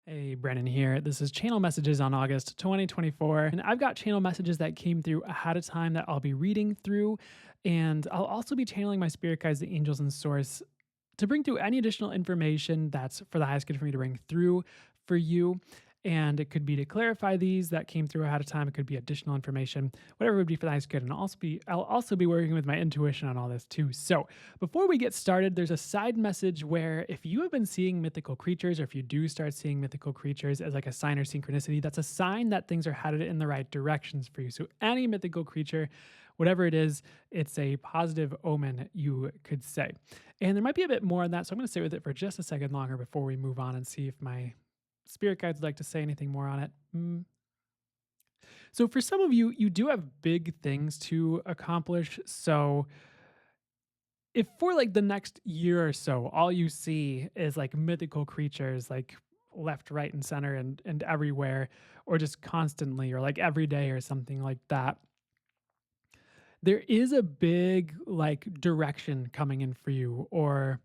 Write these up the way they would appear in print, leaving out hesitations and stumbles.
Hey, Brennan here. This is channel messages on August 2024. And I've got channel messages that came through ahead of time that I'll be reading through. And I'll also be channeling my spirit guides, the angels, and source to bring through any additional information that's for the highest good for me to bring through for you. And it could be to clarify these that came through ahead of time. It could be additional information, whatever would be for the highest good. And I'll also be working with my intuition on all this too. So before we get started, there's a side message where if you have been seeing mythical creatures, or if you do start seeing mythical creatures as like a sign or synchronicity, that's a sign that things are headed in the right directions for you. So any mythical creature, whatever it is, it's a positive omen, you could say. And there might be a bit more on that. So I'm going to stay with it for just a second longer before we move on and see if my spirit guides would like to say anything more on it. So for some of you, you do have big things to accomplish. So if for like the next year or so, all you see is like mythical creatures like left, right, and center and everywhere, or just constantly, or like every day or something like that, there is a big like direction coming in for you, or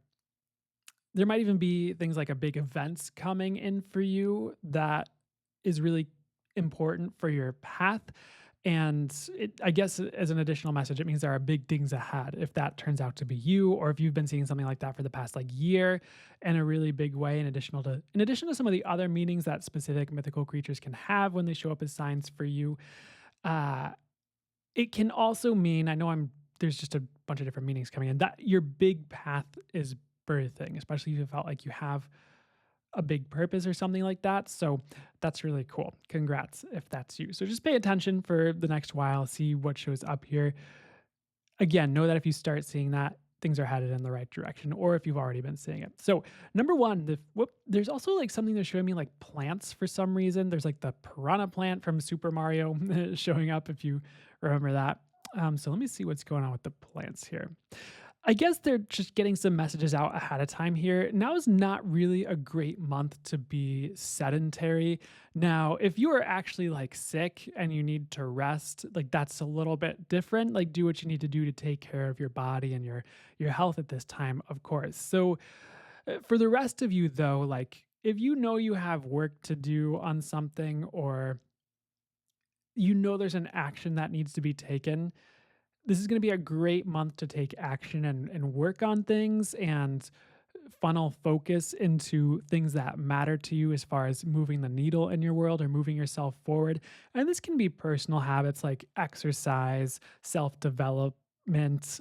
there might even be things like a big events coming in for you that is really important for your path. And I guess as an additional message, it means there are big things ahead if that turns out to be you, or if you've been seeing something like that for the past like year in a really big way, in addition to some of the other meanings that specific mythical creatures can have when they show up as signs for you. Uh, it can also mean, I know there's just a bunch of different meanings coming in, that your big path is birthing, especially if you felt like you have a big purpose or something like that. So that's really cool. Congrats if that's you. So just pay attention for the next while, see what shows up here. Again, know that if you start seeing that, things are headed in the right direction, or if you've already been seeing it. So, number one, there's also like something that's showing me like plants for some reason. There's like the piranha plant from Super Mario showing up, if you remember that. So, let me see what's going on with the plants here. I guess they're just getting some messages out ahead of time here. Now is not really a great month to be sedentary. Now, if you are actually like sick and you need to rest, like that's a little bit different. Like do what you need to do to take care of your body and your health at this time, of course. So for the rest of you though, like if you know you have work to do on something, or you know there's an action that needs to be taken, this is going to be a great month to take action and work on things and funnel focus into things that matter to you as far as moving the needle in your world or moving yourself forward. And this can be personal habits like exercise, self development,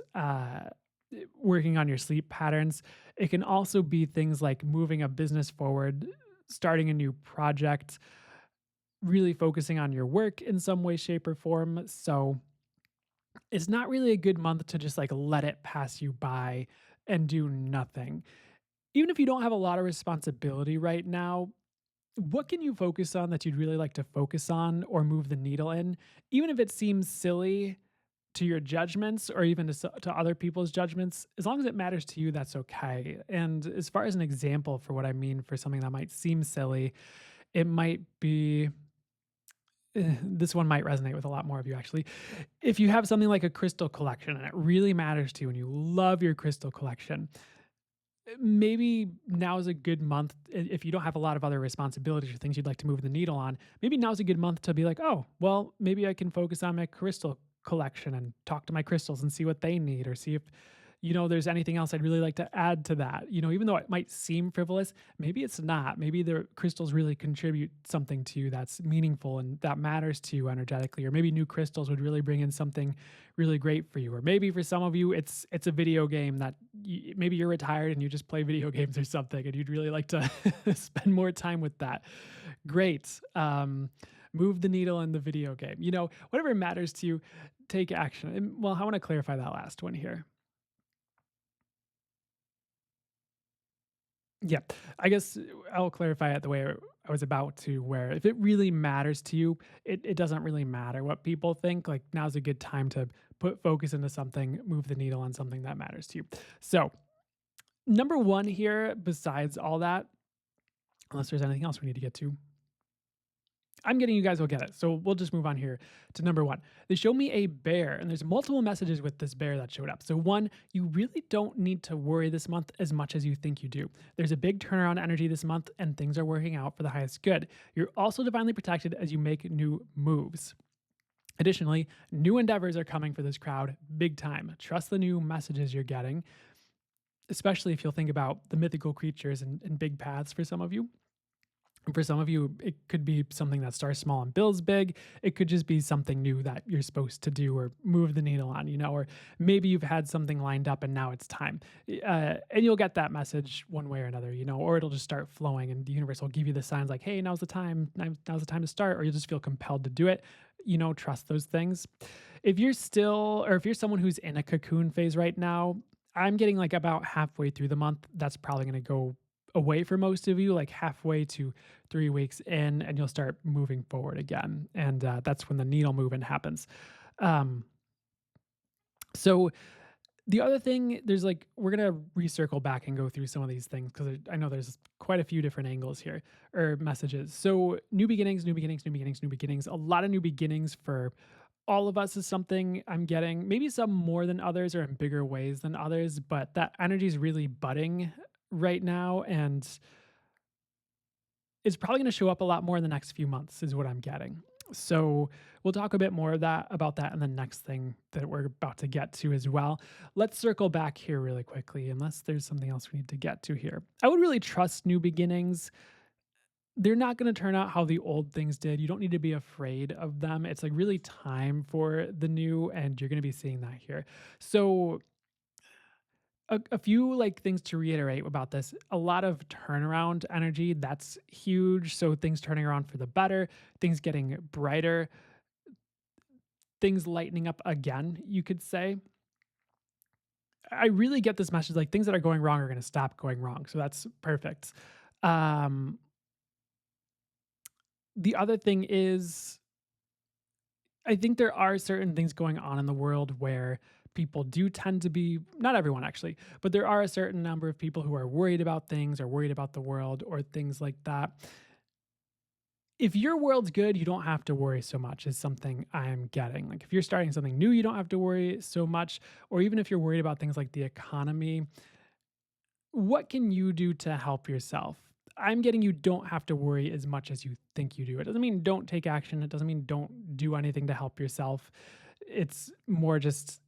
working on your sleep patterns. It can also be things like moving a business forward, starting a new project, really focusing on your work in some way, shape, or form. So, it's not really a good month to just like let it pass you by and do nothing. Even if you don't have a lot of responsibility right now, what can you focus on that you'd really like to focus on or move the needle in? Even if it seems silly to your judgments, or even to other people's judgments, as long as it matters to you, that's okay. And as far as an example for what I mean for something that might seem silly, it might be this one might resonate with a lot more of you actually. If you have something like a crystal collection and it really matters to you and you love your crystal collection, maybe now is a good month. If you don't have a lot of other responsibilities or things you'd like to move the needle on, maybe now's a good month to be like, oh, well, maybe I can focus on my crystal collection and talk to my crystals and see what they need, or see if there's anything else I'd really like to add to that. Even though it might seem frivolous, maybe it's not. Maybe the crystals really contribute something to you that's meaningful and that matters to you energetically. Or maybe new crystals would really bring in something really great for you. Or maybe for some of you, it's a video game that maybe you're retired and you just play video games or something, and you'd really like to spend more time with that. Great. Move the needle in the video game. Whatever matters to you, take action. And, well, I want to clarify that last one here. Yeah, I guess I'll clarify it the way I was about to, where if it really matters to you, it doesn't really matter what people think. Like now's a good time to put focus into something, move the needle on something that matters to you. So, number one here, besides all that, unless there's anything else we need to get to, I'm getting you guys will get it. So we'll just move on here to number one. They show me a bear, and there's multiple messages with this bear that showed up. So, one, you really don't need to worry this month as much as you think you do. There's a big turnaround energy this month, and things are working out for the highest good. You're also divinely protected as you make new moves. Additionally, new endeavors are coming for this crowd big time. Trust the new messages you're getting, especially if you'll think about the mythical creatures and big paths for some of you. And for some of you, it could be something that starts small and builds big. It could just be something new that you're supposed to do or move the needle on, or maybe you've had something lined up and now it's time. And you'll get that message one way or another, or it'll just start flowing and the universe will give you the signs like, hey, now's the time, now's the time to start, or you'll just feel compelled to do it. Trust those things. If you're someone who's in a cocoon phase right now, I'm getting like about halfway through the month. That's probably going to go away for most of you, like halfway to 3 weeks in, and you'll start moving forward again. And that's when the needle movement happens. Um, so the other thing, we're going to recircle back and go through some of these things because I know there's quite a few different angles here or messages. So, new beginnings, new beginnings, new beginnings, new beginnings. A lot of new beginnings for all of us is something I'm getting. Maybe some more than others or in bigger ways than others, but that energy is really budding right now. And it's probably going to show up a lot more in the next few months, is what I'm getting. So we'll talk a bit more about that in the next thing that we're about to get to as well. Let's circle back here really quickly, unless there's something else we need to get to here. I would really trust new beginnings. They're not going to turn out how the old things did. You don't need to be afraid of them. It's like really time for the new, and you're going to be seeing that here. So a few things to reiterate about this. A lot of turnaround energy, that's huge. So things turning around for the better, things getting brighter, things lightening up again, you could say. I really get this message, like things that are going wrong are going to stop going wrong. So that's perfect. Um the other thing is, I think there are certain things going on in the world where people do tend to be, not everyone actually, but there are a certain number of people who are worried about things or worried about the world or things like that. If your world's good, you don't have to worry so much, is something I'm getting. Like if you're starting something new, you don't have to worry so much. Or even if you're worried about things like the economy, what can you do to help yourself? I'm getting you don't have to worry as much as you think you do. It doesn't mean don't take action. It doesn't mean don't do anything to help yourself. It's more just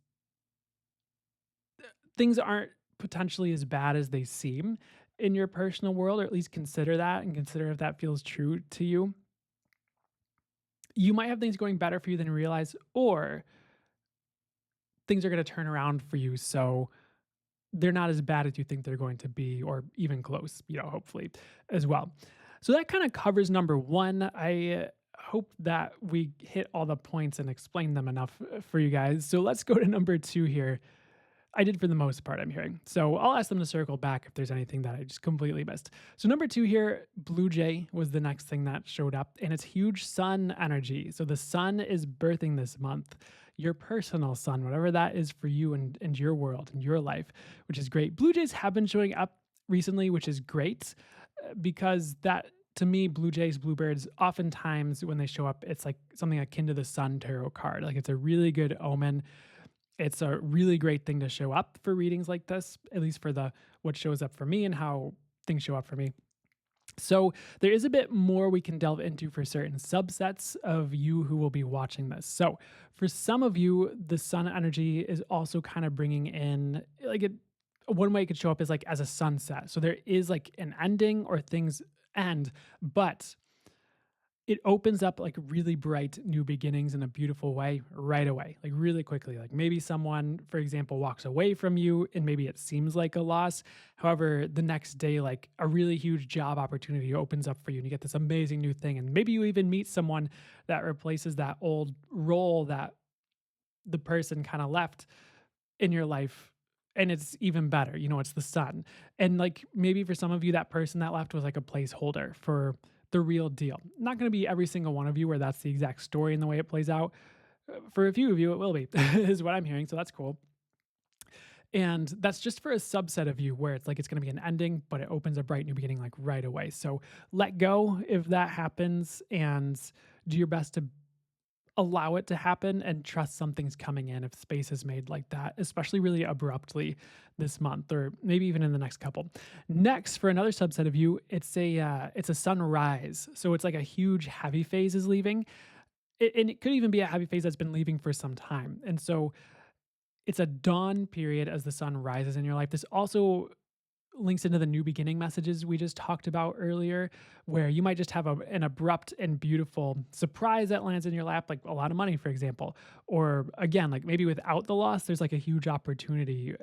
things aren't potentially as bad as they seem in your personal world, or at least consider that and consider if that feels true to you. You might have things going better for you than you realize, or things are going to turn around for you. So they're not as bad as you think they're going to be, or even close, hopefully as well. So that kind of covers number one. I hope that we hit all the points and explained them enough for you guys. So let's go to number two here. I did for the most part, I'm hearing. So I'll ask them to circle back if there's anything that I just completely missed. So number two here, Blue Jay was the next thing that showed up, and it's huge sun energy. So the sun is birthing this month, your personal sun, whatever that is for you and your world and your life, which is great. Blue Jays have been showing up recently, which is great because that, to me, Blue Jays, bluebirds, oftentimes when they show up, it's like something akin to the sun tarot card. Like it's a really good omen. It's a really great thing to show up for readings like this, at least for the what shows up for me and how things show up for me. So there is a bit more we can delve into for certain subsets of you who will be watching this. So for some of you, the sun energy is also kind of bringing in one way it could show up is like as a sunset. So there is like an ending or things end, but it opens up like really bright new beginnings in a beautiful way right away, like really quickly. Like maybe someone, for example, walks away from you and maybe it seems like a loss. However, the next day, like a really huge job opportunity opens up for you and you get this amazing new thing. And maybe you even meet someone that replaces that old role that the person kind of left in your life. And it's even better, it's the sun. And like maybe for some of you, that person that left was like a placeholder for the real deal. Not going to be every single one of you where that's the exact story and the way it plays out. For a few of you, it will be, is what I'm hearing. So that's cool. And that's just for a subset of you where it's like it's going to be an ending, but it opens a bright new beginning like right away. So let go if that happens and do your best to allow it to happen and trust something's coming in if space is made like that, especially really abruptly this month or maybe even in the next couple. Next, for another subset of you, it's a sunrise. So it's like a huge heavy phase is leaving. And it could even be a heavy phase that's been leaving for some time. And so it's a dawn period as the sun rises in your life. This also links into the new beginning messages we just talked about earlier, where you might just have an abrupt and beautiful surprise that lands in your lap, like a lot of money, for example. Or again, like maybe without the loss, there's like a huge opportunity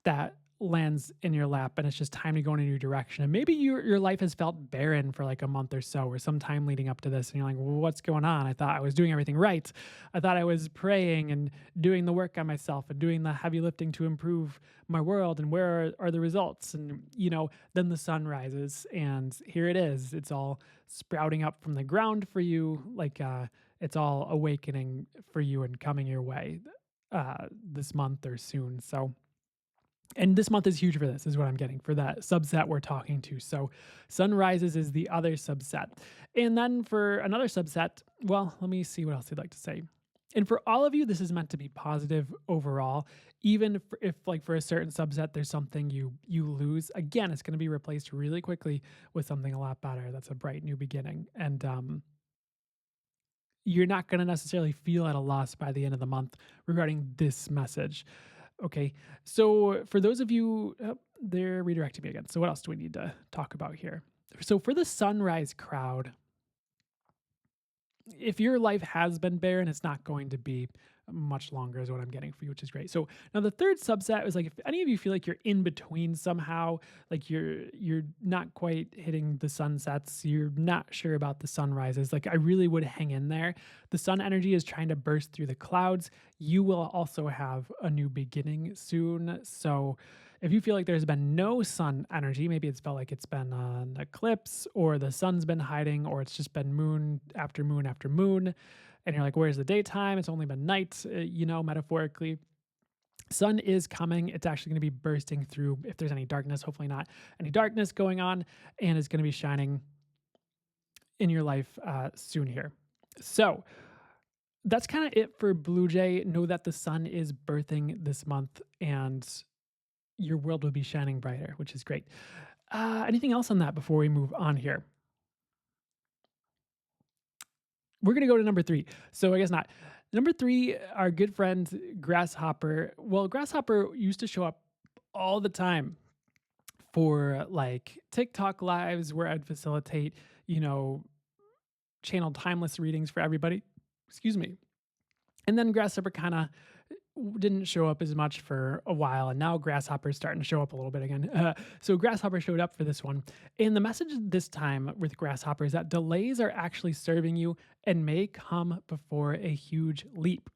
that lands in your lap and it's just time to go in a new direction. And maybe your life has felt barren for like a month or so or some time leading up to this and you're like, well, what's going on? I thought I was doing everything right. I thought I was praying and doing the work on myself and doing the heavy lifting to improve my world, and where are the results? And then the sun rises and here it is. It's all sprouting up from the ground for you, like it's all awakening for you and coming your way this month or soon. So and this month is huge for this, is what I'm getting for that subset we're talking to. So, sunrises is the other subset. And then for another subset, well, let me see what else you'd like to say. And for all of you, this is meant to be positive overall. Even if, like, for a certain subset, there's something you lose. Again, it's going to be replaced really quickly with something a lot better. That's a bright new beginning, and you're not going to necessarily feel at a loss by the end of the month regarding this message. Okay. So for those of you, they're redirecting me again. So what else do we need to talk about here? So for the sunrise crowd, if your life has been barren, it's not going to be much longer is what I'm getting for you, which is great. So now the third subset is like if any of you feel like you're in between somehow, like you're not quite hitting the sunsets, you're not sure about the sunrises, like I really would hang in there. The sun energy is trying to burst through the clouds. You will also have a new beginning soon. So if you feel like there's been no sun energy, maybe it's felt like it's been an eclipse or the sun's been hiding or it's just been moon after moon after moon, and you're like, where's the daytime? It's only been night, metaphorically. Sun is coming. It's actually going to be bursting through, if there's any darkness, hopefully not any darkness going on, and it's going to be shining in your life soon here. So that's kind of it for Blue Jay. Know that the sun is birthing this month and your world will be shining brighter, which is great. Anything else on that before we move on here? We're going to go to number 3. So I guess not. Number 3, our good friend Grasshopper. Well, Grasshopper used to show up all the time for like TikTok lives where I'd facilitate, you know, channel timeless readings for everybody. Excuse me. And then Grasshopper kind of didn't show up as much for a while, and now Grasshopper's starting to show up a little bit again. So Grasshopper showed up for this one, and the message this time with Grasshopper is that delays are actually serving you and may come before a huge leap.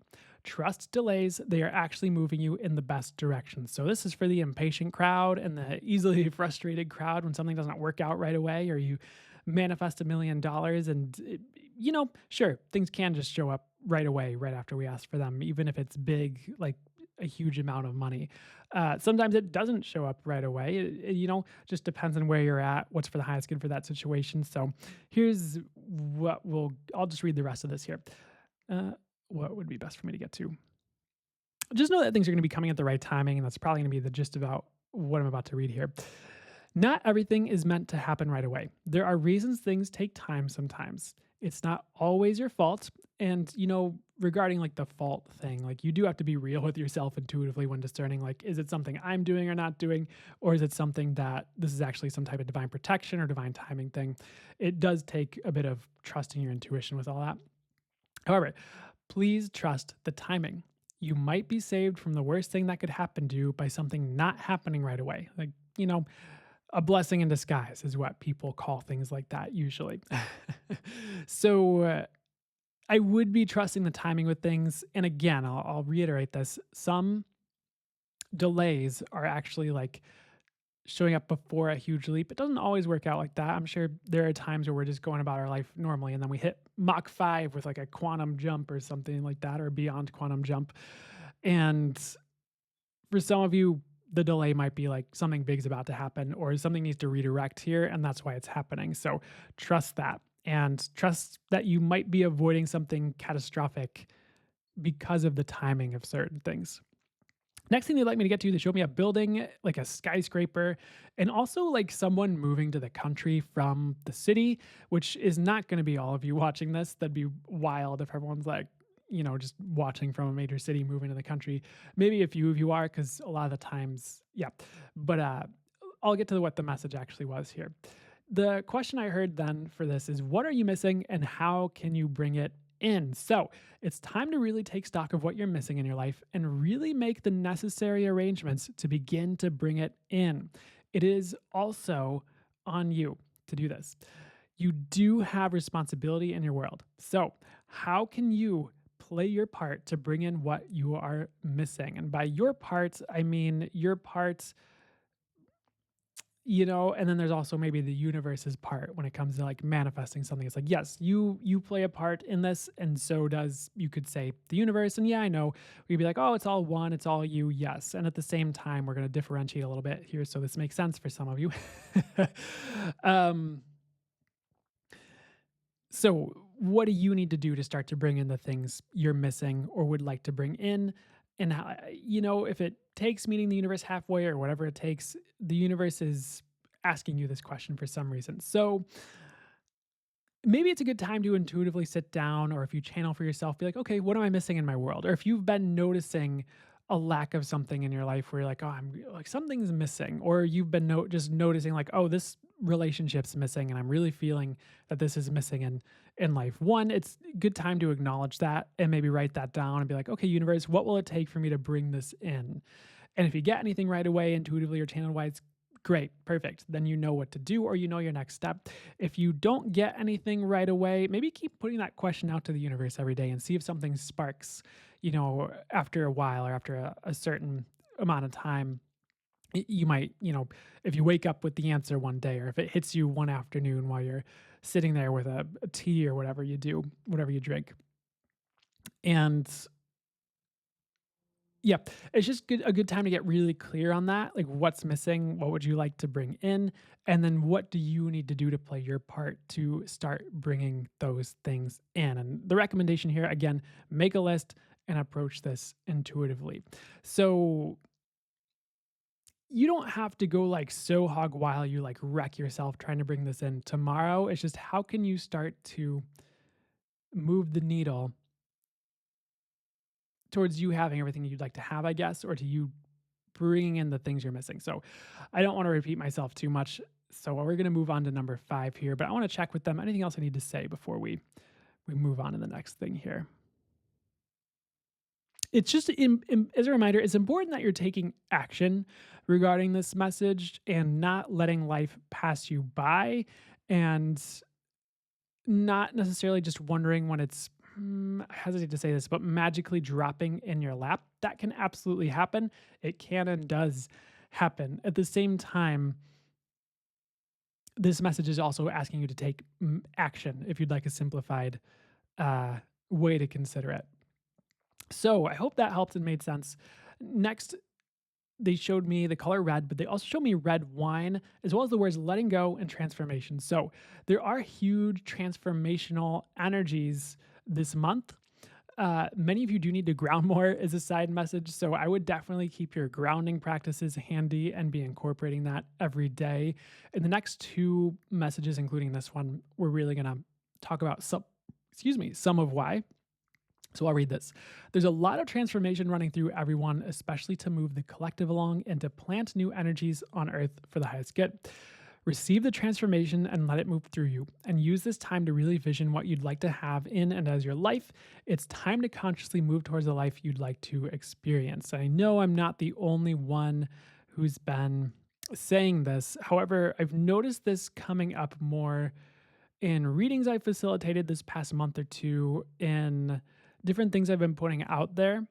Trust delays, they are actually moving you in the best direction. So this is for the impatient crowd and the easily frustrated crowd when something doesn't work out right away or you manifest $1 million and sure, things can just show up right away, right after we ask for them, even if it's big, like a huge amount of money. Sometimes it doesn't show up right away. Just depends on where you're at, what's for the highest good for that situation. So here's I'll just read the rest of this here. What would be best for me to get to? Just know that things are going to be coming at the right timing, and that's probably going to be the gist about what I'm about to read here. Not everything is meant to happen right away. There are reasons things take time sometimes. It's not always your fault. And, regarding like the fault thing, like you do have to be real with yourself intuitively when discerning, like, is it something I'm doing or not doing? Or is it something that this is actually some type of divine protection or divine timing thing? It does take a bit of trusting your intuition with all that. However, please trust the timing. You might be saved from the worst thing that could happen to you by something not happening right away. Like, a blessing in disguise is what people call things like that usually. So I would be trusting the timing with things. And again, I'll reiterate this. Some delays are actually like showing up before a huge leap. It doesn't always work out like that. I'm sure there are times where we're just going about our life normally and then we hit Mach 5 with like a quantum jump or something like that, or beyond quantum jump. And for some of you, the delay might be like something big's about to happen or something needs to redirect here, and that's why it's happening. So trust that. and trust that you might be avoiding something catastrophic because of the timing of certain things. Next thing they'd like me to get to, they showed me a building, like a skyscraper, and also like someone moving to the country from the city, which is not going to be all of you watching this. That'd be wild if everyone's like, just watching from a major city moving to the country. Maybe a few of you are, because a lot of the times, yeah. But I'll get to what the message actually was here. The question I heard then for this is, what are you missing and how can you bring it in? So it's time to really take stock of what you're missing in your life and really make the necessary arrangements to begin to bring it in. It is also on you to do this. You do have responsibility in your world. So, how can you play your part to bring in what you are missing? And by your part, I mean your part, and then there's also maybe the universe's part when it comes to like manifesting something. It's like, yes, you play a part in this, and so does, you could say, the universe. And yeah, I know we'd be like, oh, it's all one, it's all you, yes. And at the same time, we're going to differentiate a little bit here so this makes sense for some of you. um so what do you need to do to start to bring in the things you're missing or would like to bring in? And how, if it takes meeting the universe halfway or whatever it takes, the universe is asking you this question for some reason. So maybe it's a good time to intuitively sit down, or if you channel for yourself, be like, okay, what am I missing in my world? Or if you've been noticing a lack of something in your life where you're like, oh, I'm like, something's missing, or you've been just noticing like, oh, this relationship's missing and I'm really feeling that this is missing in life. One, it's a good time to acknowledge that and maybe write that down and be like, okay, universe, what will it take for me to bring this in? And if you get anything right away, intuitively or channel wise, great, perfect. Then you know what to do, or you know your next step. If you don't get anything right away, maybe keep putting that question out to the universe every day and see if something sparks, after a while or after a certain amount of time. You might, if you wake up with the answer one day, or if it hits you one afternoon while you're sitting there with a tea or whatever you do, whatever you drink. And yeah, it's just a good time to get really clear on that, like what's missing, what would you like to bring in, and then what do you need to do to play your part to start bringing those things in. And the recommendation here, again, make a list and approach this intuitively. So you don't have to go like so hog wild you like wreck yourself trying to bring this in tomorrow. It's just, how can you start to move the needle towards you having everything you'd like to have, I guess, or to you bringing in the things you're missing. So I don't want to repeat myself too much. So we're going to move on to number 5 here, but I want to check with them. Anything else I need to say before we move on to the next thing here? It's just as a reminder, it's important that you're taking action regarding this message and not letting life pass you by, and not necessarily just wondering when it's, I hesitate to say this, but magically dropping in your lap. That can absolutely happen. It can and does happen. At the same time, this message is also asking you to take action if you'd like a simplified uh, way to consider it. So I hope that helped and made sense. Next, they showed me the color red, but they also showed me red wine, as well as the words letting go and transformation. So there are huge transformational energies this month. Many of you do need to ground more as a side message. So I would definitely keep your grounding practices handy and be incorporating that every day. In the next 2 messages, including this one, we're really going to talk about some of why. So I'll read this. There's a lot of transformation running through everyone, especially to move the collective along and to plant new energies on earth for the highest good. Receive the transformation and let it move through you, and use this time to really vision what you'd like to have in and as your life. It's time to consciously move towards the life you'd like to experience. I know I'm not the only one who's been saying this. However, I've noticed this coming up more in readings I've facilitated this past month or two, in different things I've been putting out there.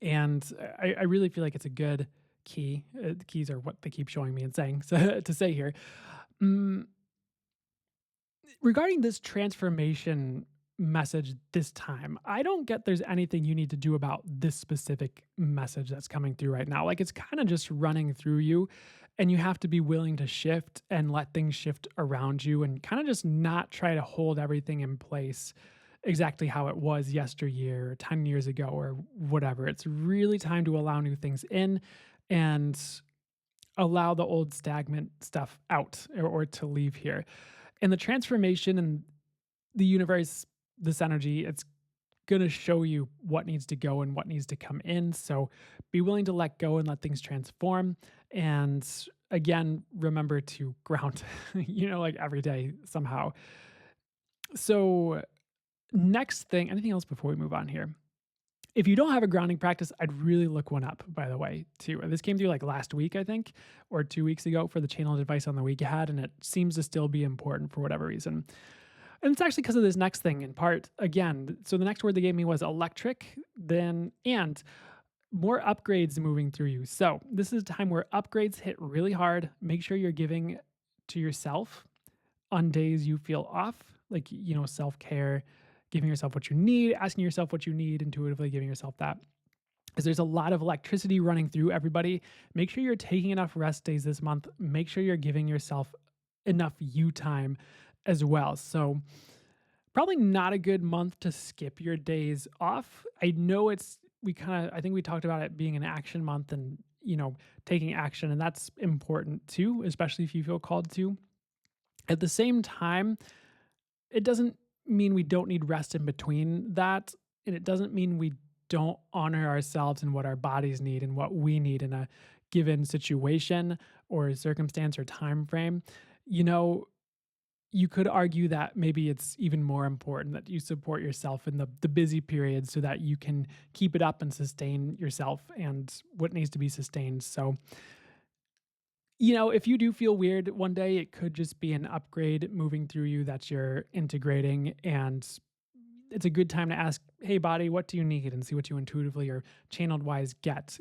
And I really feel like it's a good key. The keys are what they keep showing me and saying to say here. Mm, Regarding this transformation message this time, I don't get there's anything you need to do about this specific message that's coming through right now. Like, it's kind of just running through you. and you have to be willing to shift and let things shift around you and kind of just not try to hold everything in place exactly how it was yesteryear or 10 years ago or whatever. It's really time to allow new things in and allow the old stagnant stuff out or to leave here. And the transformation and the universe, this energy, it's going to show you what needs to go and what needs to come in. So be willing to let go and let things transform. And again, remember to ground, like every day somehow. So, next thing, anything else before we move on here? If you don't have a grounding practice, I'd really look one up, by the way, too. This came through like last week, I think, or 2 weeks ago for the channel advice on the week ahead, and it seems to still be important for whatever reason. And it's actually because of this next thing in part. Again, so the next word they gave me was electric, then and more upgrades moving through you. So this is a time where upgrades hit really hard. Make sure you're giving to yourself on days you feel off, like, self care, giving yourself what you need, asking yourself what you need, intuitively giving yourself that. Because there's a lot of electricity running through everybody. Make sure you're taking enough rest days this month. Make sure you're giving yourself enough you time as well. So, probably not a good month to skip your days off. I know I think we talked about it being an action month and, taking action, and that's important too, especially if you feel called to. At the same time, it doesn't mean we don't need rest in between that. And it doesn't mean we don't honor ourselves and what our bodies need and what we need in a given situation or circumstance or time frame. You know, you could argue that maybe it's even more important that you support yourself in the busy periods so that you can keep it up and sustain yourself and what needs to be sustained. So, if you do feel weird one day, it could just be an upgrade moving through you that you're integrating. And it's a good time to ask, hey, body, what do you need? And see what you intuitively or channeled wise get,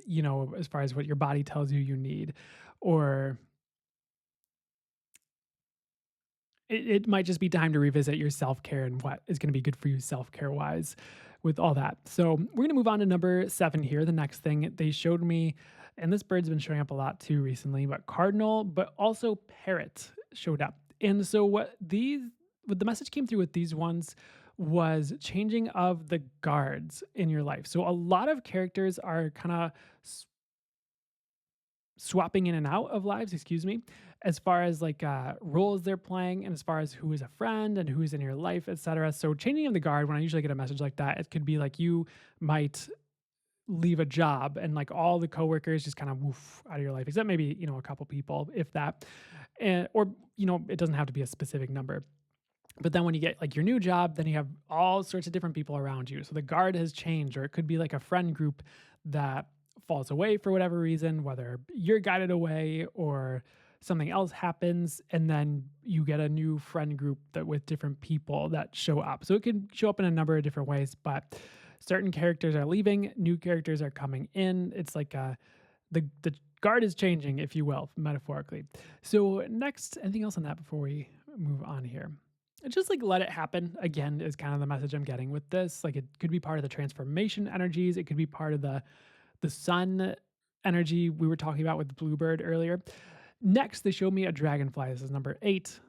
as far as what your body tells you need. Or it might just be time to revisit your self care and what is going to be good for you self care wise with all that. So we're going to move on to number 7 here. The next thing they showed me, and this bird's been showing up a lot too recently, but cardinal, but also parrot showed up. And so what the message came through with these ones was changing of the guards in your life. So a lot of characters are kind of swapping in and out of lives, excuse me, as far as like roles they're playing and as far as who is a friend and who is in your life, etc. So changing of the guard, when I usually get a message like that, it could be like you might leave a job and like all the coworkers just kind of woof out of your life, except maybe, a couple people, if that. Or, it doesn't have to be a specific number. But then when you get like your new job, then you have all sorts of different people around you. So the guard has changed, or it could be like a friend group that falls away for whatever reason, whether you're guided away or something else happens, and then you get a new friend group that with different people that show up. So it can show up in a number of different ways, but certain characters are leaving, new characters are coming in. It's like the guard is changing, if you will, metaphorically. So next, anything else on that before we move on here? Just like let it happen again is kind of the message I'm getting with this. Like it could be part of the transformation energies. It could be part of the sun energy we were talking about with Bluebird earlier. Next, they showed me a dragonfly. This is number 8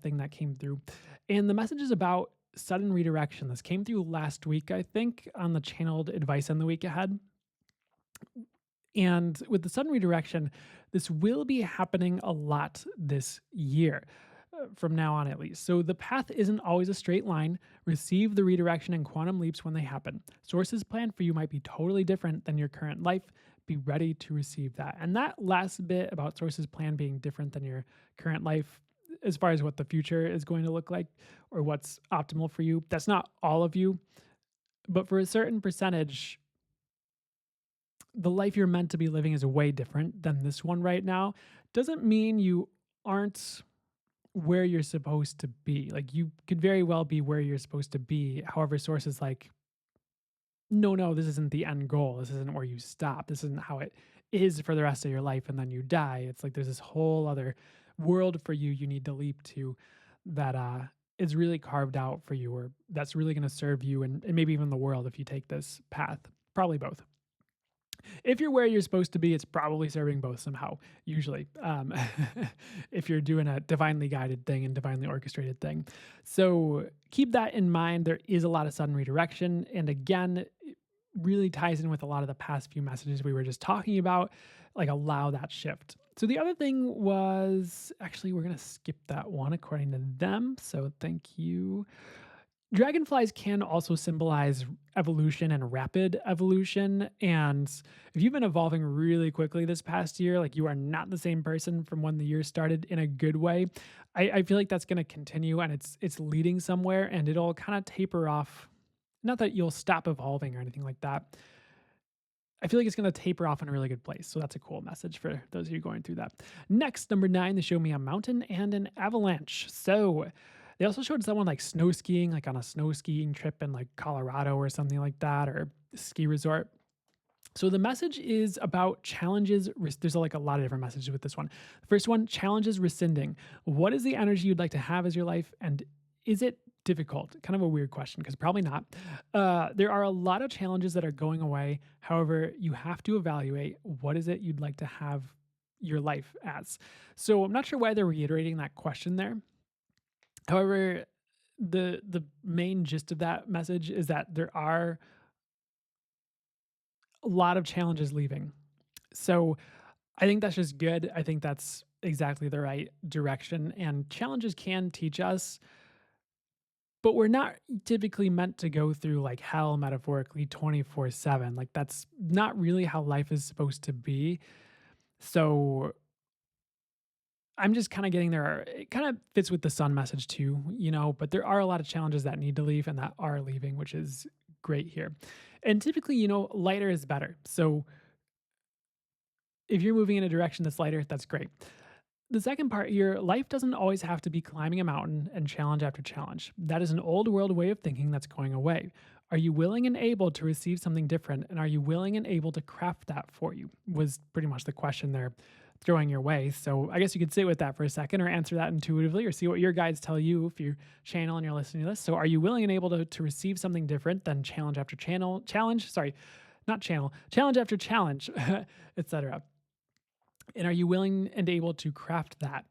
thing that came through. And the message is about sudden redirection. This came through last week, I think, on the channeled advice on the week ahead. And with the sudden redirection, this will be happening a lot this year, from now on at least. So the path isn't always a straight line. Receive the redirection and quantum leaps when they happen. Sources planned for you might be totally different than your current life. Be ready to receive that. And that last bit about sources plan being different than your current life, as far as what the future is going to look like or what's optimal for you, that's not all of you. But for a certain percentage, the life you're meant to be living is way different than this one right now. Doesn't mean you aren't where you're supposed to be. Like you could very well be where you're supposed to be. However, sources like, no, this isn't the end goal. This isn't where you stop. This isn't how it is for the rest of your life and then you die. It's like there's this whole other world for you need to leap to that is really carved out for you, or that's really going to serve you and maybe even the world if you take this path. Probably both. If you're where you're supposed to be, it's probably serving both somehow, usually, if you're doing a divinely guided thing and divinely orchestrated thing. So keep that in mind. There is a lot of sudden redirection. And again, it really ties in with a lot of the past few messages we were just talking about, like allow that shift. So the other thing was actually, we're going to skip that one according to them. So thank you. Dragonflies can also symbolize evolution and rapid evolution. And if you've been evolving really quickly this past year, like you are not the same person from when the year started in a good way, I feel like that's going to continue and it's leading somewhere and it'll kind of taper off. Not that you'll stop evolving or anything like that. I feel like it's going to taper off in a really good place. So that's a cool message for those of you going through that. Next, number 9, they show me a mountain and an avalanche. So they also showed someone like snow skiing, like on a snow skiing trip in like Colorado or something like that, or ski resort. So the message is about challenges. There's like a lot of different messages with this one. The first one, challenges rescinding. What is the energy you'd like to have as your life, and is it difficult? Kind of a weird question because probably not. There are a lot of challenges that are going away. However, you have to evaluate what is it you'd like to have your life as. So I'm not sure why they're reiterating that question there. However, the main gist of that message is that there are a lot of challenges leaving. So I think that's just good. I think that's exactly the right direction. And challenges can teach us, but we're not typically meant to go through like hell metaphorically 24/7. Like that's not really how life is supposed to be. So I'm just kind of getting there. It kind of fits with the sun message too, but there are a lot of challenges that need to leave and that are leaving, which is great here. And typically, lighter is better. So if you're moving in a direction that's lighter, that's great. The second part here, life doesn't always have to be climbing a mountain and challenge after challenge. That is an old world way of thinking that's going away. Are you willing and able to receive something different? And are you willing and able to craft that for you? Was pretty much the question they're throwing your way. So I guess you could sit with that for a second or answer that intuitively or see what your guides tell you if you're channel and you're listening to this. So are you willing and able to receive something different than challenge after challenge? Sorry, not channel, challenge after challenge, etc. And are you willing and able to craft that?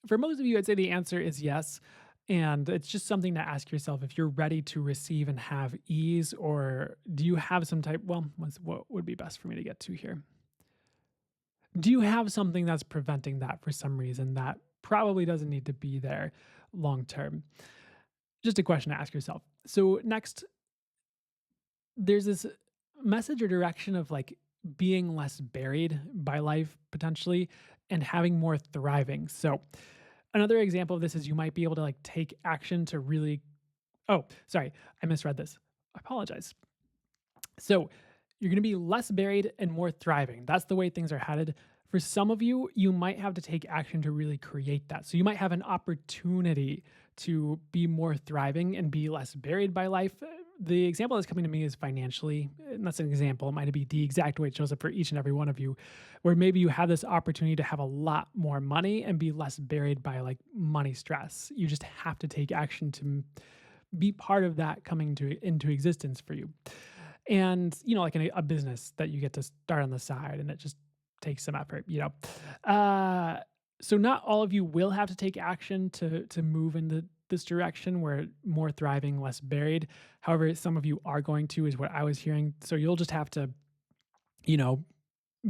For most of you, I'd say the answer is yes. And it's just something to ask yourself if you're ready to receive and have ease, or do you have some type, well, what would be best for me to get to here? Do you have something that's preventing that for some reason that probably doesn't need to be there long term? Just a question to ask yourself. So, next, there's this message or direction of like being less buried by life potentially and having more thriving. So, another example of this is you might be able to like take action to really, oh, sorry, I misread this. I apologize. So, you're going to be less buried and more thriving. That's the way things are headed. For some of you, you might have to take action to really create that. So, you might have an opportunity to be more thriving and be less buried by life. The example that's coming to me is financially, and that's an example. It might be the exact way it shows up for each and every one of you, where maybe you have this opportunity to have a lot more money and be less buried by like money stress. You just have to take action to be part of that coming into existence for you. And, like in a business that you get to start on the side and it just takes some effort. So not all of you will have to take action to move into this direction where more thriving, less buried. However, some of you are going to, is what I was hearing. So you'll just have to, you know,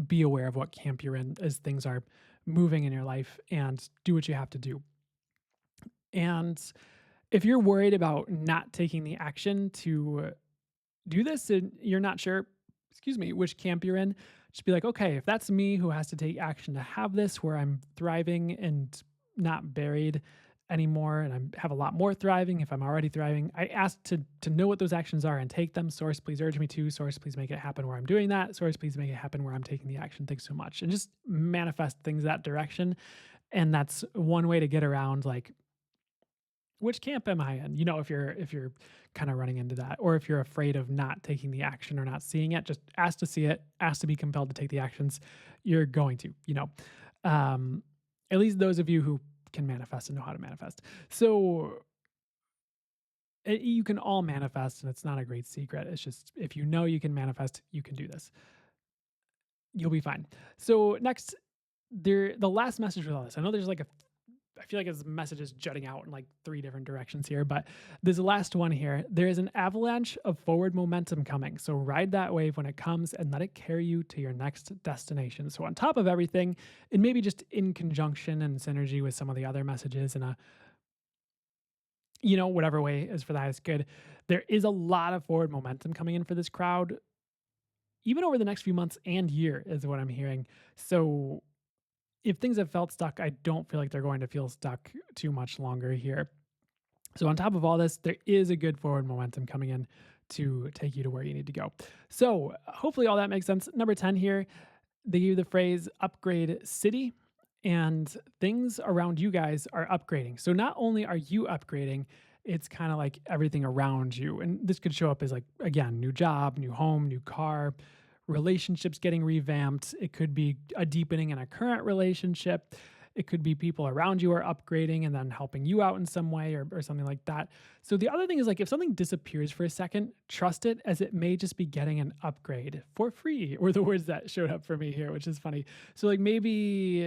be aware of what camp you're in as things are moving in your life and do what you have to do. And if you're worried about not taking the action to do this and you're not sure, excuse me, which camp you're in, just be like, okay, if that's me who has to take action to have this where I'm thriving and not buried anymore and I have a lot more thriving if I'm already thriving, I ask to know what those actions are and take them. Source, please urge me to. Source, please make it happen where I'm doing that. Source, please make it happen where I'm taking the action. Thanks so much. And just manifest things that direction. And that's one way to get around like which camp am I in? If you're kind of running into that, or if you're afraid of not taking the action or not seeing it, just ask to see it, ask to be compelled to take the actions. You're going to. Um, at least those of you who can manifest and know how to manifest. So you can all manifest, and it's not a great secret. It's just if you know you can manifest, you can do this. You'll be fine. So next, the last message with all this. I know there's like a I feel like his message is jutting out in like three different directions here, but this last one here, there is an avalanche of forward momentum coming. So ride that wave when it comes and let it carry you to your next destination. So on top of everything, and maybe just in conjunction and synergy with some of the other messages in a, whatever way is for the highest good, there is a lot of forward momentum coming in for this crowd, even over the next few months and year, is what I'm hearing. So if things have felt stuck, I don't feel like they're going to feel stuck too much longer here. So on top of all this, there is a good forward momentum coming in to take you to where you need to go. So hopefully all that makes sense. Number 10 here, they give you the phrase upgrade city, and things around you guys are upgrading. So not only are you upgrading, it's kind of like everything around you. And this could show up as like, again, new job, new home, new car, relationships getting revamped. It could be a deepening in a current relationship. It could be people around you are upgrading and then helping you out in some way, or something like that. So the other thing is like if something disappears for a second, trust it, as it may just be getting an upgrade for free, or the words that showed up for me here, which is funny. So like maybe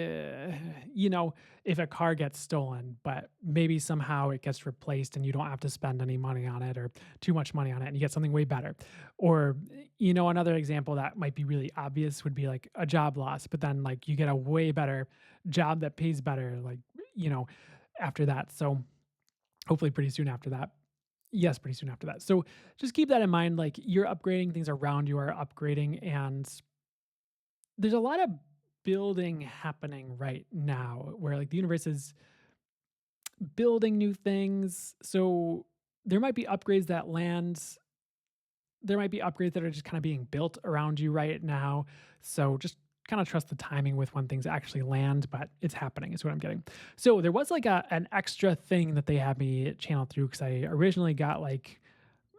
if a car gets stolen, but maybe somehow it gets replaced and you don't have to spend any money on it or too much money on it, and you get something way better. Or another example that might be really obvious would be like a job loss, but then like you get a way better job that pays better, like, you know, after that. So hopefully pretty soon after that. Yes, pretty soon after that. So just keep that in mind. Like you're upgrading, things around you are upgrading, and there's a lot of building happening right now where like the universe is building new things. So there might be upgrades that land. There might be upgrades that are just kind of being built around you right now. So just kind of trust the timing with when things actually land, but it's happening is what I'm getting. So there was like an extra thing that they had me channel through, because I originally got like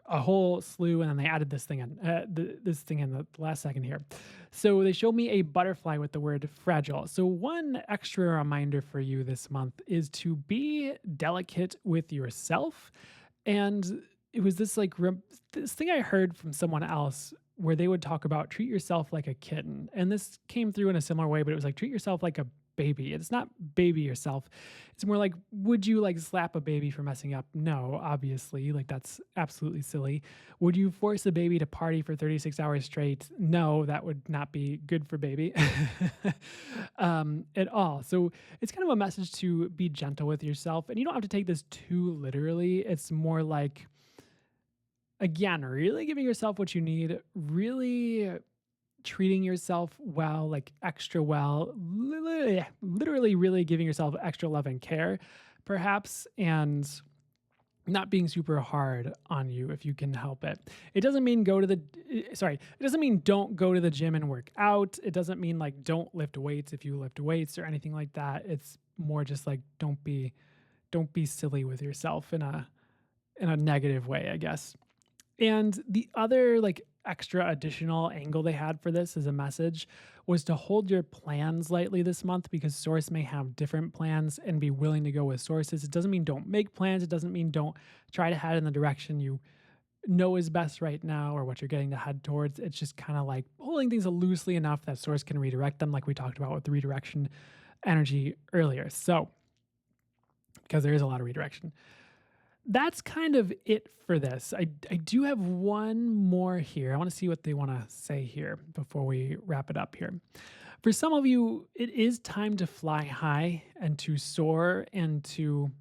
a whole slew, and then they added this thing in, this thing in the last second here. So they showed me a butterfly with the word fragile. So one extra reminder for you this month is to be delicate with yourself. And it was this like this thing I heard from someone else where they would talk about treat yourself like a kitten. And this came through in a similar way, but it was like treat yourself like a baby. It's not baby yourself. It's more like, would you like slap a baby for messing up? No, obviously. Like that's absolutely silly. Would you force a baby to party for 36 hours straight? No, that would not be good for baby at all. So it's kind of a message to be gentle with yourself. And you don't have to take this too literally. It's more like, again, really giving yourself what you need, really treating yourself well, like extra well, literally really giving yourself extra love and care, perhaps, and not being super hard on you if you can help it. It doesn't mean it doesn't mean don't go to the gym and work out. It doesn't mean like don't lift weights if you lift weights or anything like that. It's more just like don't be silly with yourself in a negative way, I guess. And the other like extra additional angle they had for this as a message was to hold your plans lightly this month, because source may have different plans and be willing to go with sources. It doesn't mean don't make plans. It doesn't mean don't try to head in the direction you know is best right now or what you're getting to head towards. It's just kind of like holding things loosely enough that source can redirect them, like we talked about with the redirection energy earlier. So, because there is a lot of redirection, that's kind of it for this. I do have one more here. I want to see what they want to say here before we wrap it up here. For some of you, it is time to fly high and to soar and to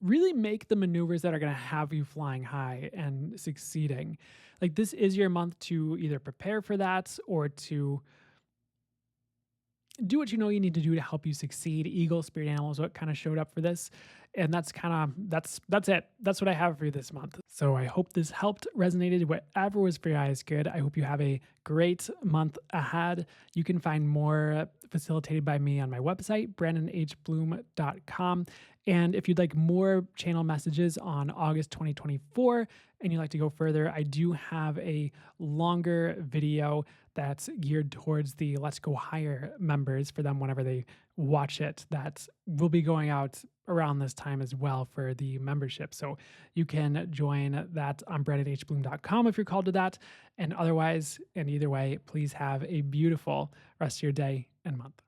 really make the maneuvers that are going to have you flying high and succeeding. Like this is your month to either prepare for that or to do what you know you need to do to help you succeed. Eagle, spirit animals, what kind of showed up for this. And that's it. That's what I have for you this month. So I hope this helped, resonated, whatever was for your eyes good. I hope you have a great month ahead. You can find more facilitated by me on my website, brandonhbloom.com. And if you'd like more channel messages on August 2024 and you'd like to go further, I do have a longer video that's geared towards the Let's Go Higher members, for them whenever they watch it that will be going out around this time as well for the membership. So you can join that on brennanhbloom.com if you're called to that. And otherwise, and either way, please have a beautiful rest of your day and month.